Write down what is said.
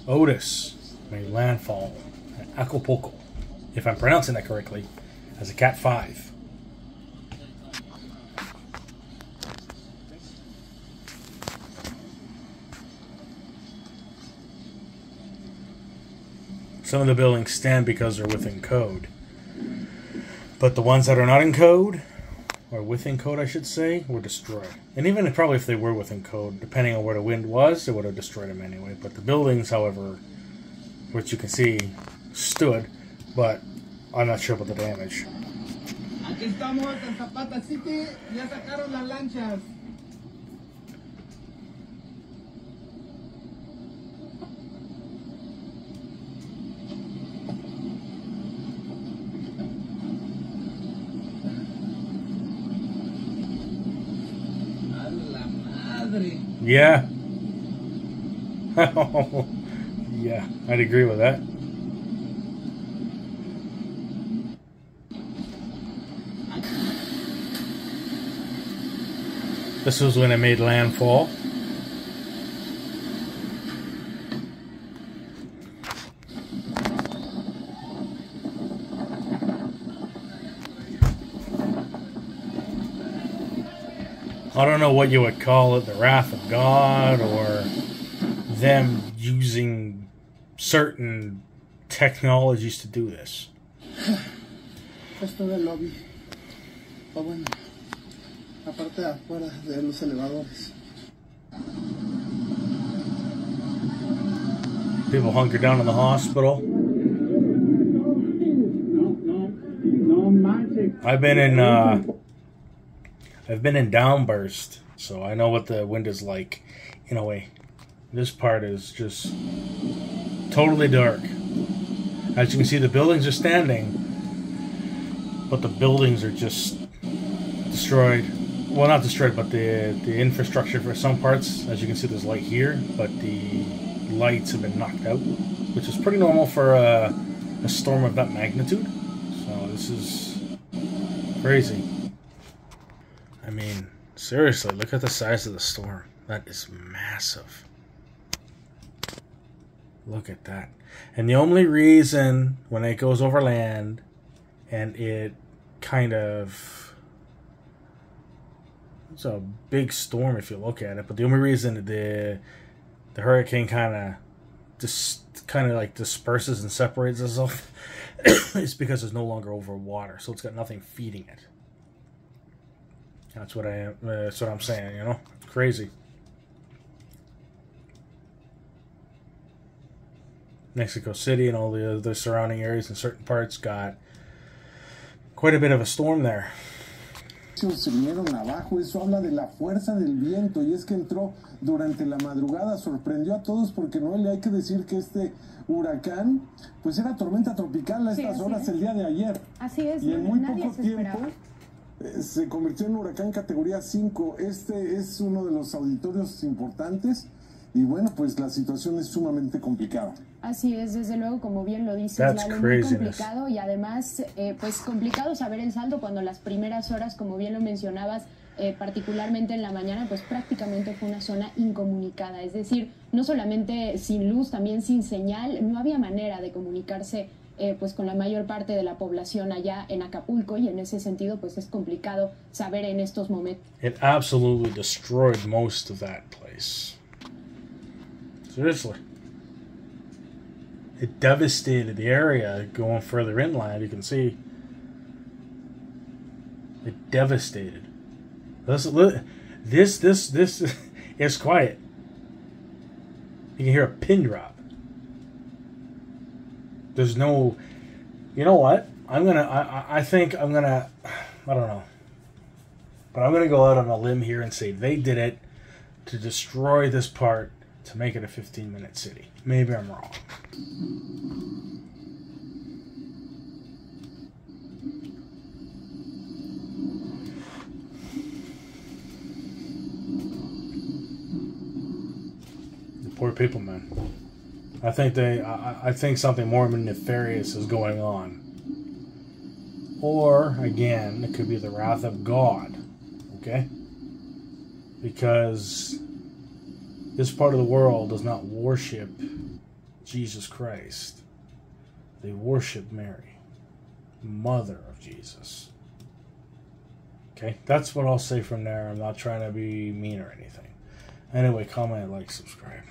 Otis made landfall at Acapulco, if I'm pronouncing that correctly, as a Cat 5. Some of the buildings stand because they're within code. But the ones that are not in code, or within code I should say, were destroyed. And even probably if they were within code, depending on where the wind was, it would have destroyed them anyway. But the buildings, however, which you can see, stood, but I'm not sure about the damage. Aquí estamos en Zapata City, ya sacaron las lanchas. Yeah. Yeah, I'd agree with that. This was when it made landfall. I don't know what you would call it, the wrath of God, or them using certain technologies to do this. Esto del lobby. O bueno, la parte de afuera de los elevadores. People hunker down in the hospital. I've been in downburst, so I know what the wind is like in a way. This part is just totally dark. As you can see, the buildings are standing, but the buildings are just destroyed. Well, not destroyed, but the infrastructure for some parts. As you can see, there's light here, but the lights have been knocked out, which is pretty normal for a storm of that magnitude. So this is crazy. I mean, seriously, look at the size of the storm. That is massive. Look at that. And the only reason when it goes over land and it kind of... It's a big storm if you look at it, but the only reason the hurricane kind of like disperses and separates itself is because it's no longer over water, so it's got nothing feeding it. That's what I'm saying, you know? It's crazy. Mexico City and all the other surrounding areas in certain parts got quite a bit of a storm there. Se vinieron abajo, eso habla de la fuerza del viento, y es que entró durante la madrugada, sorprendió a todos porque no le hay que decir que este huracán pues era tormenta tropical a estas horas el día de ayer. Así es, y en muy poco tiempo esperaba. Se convirtió en huracán categoría 5. Este es uno de los auditorios importantes y bueno, pues la situación es sumamente complicada. Así es, desde luego, como bien lo dices, Lalo, muy complicado, y además, pues complicado saber el saldo cuando las primeras horas, como bien lo mencionabas, particularmente en la mañana, pues prácticamente fue una zona incomunicada, es decir, no solamente sin luz, también sin señal, no había manera de comunicarse pues con la mayor parte de la población allá en Acapulco, y en ese sentido pues es complicado saber en estos momentos. It absolutely destroyed most of that place. Seriously. It devastated the area going further inland, you can see. It devastated. This is quiet. You can hear a pin drop. There's no... You know what? I think I'm gonna... I don't know. But I'm gonna go out on a limb here and say they did it to destroy this part to make it a 15-minute city. Maybe I'm wrong. The poor people, man. I think something more nefarious is going on. Or, again, it could be the wrath of God. Okay? Because this part of the world does not worship Jesus Christ. They worship Mary, mother of Jesus. Okay, that's what I'll say from there. I'm not trying to be mean or anything. Anyway, comment, like, subscribe.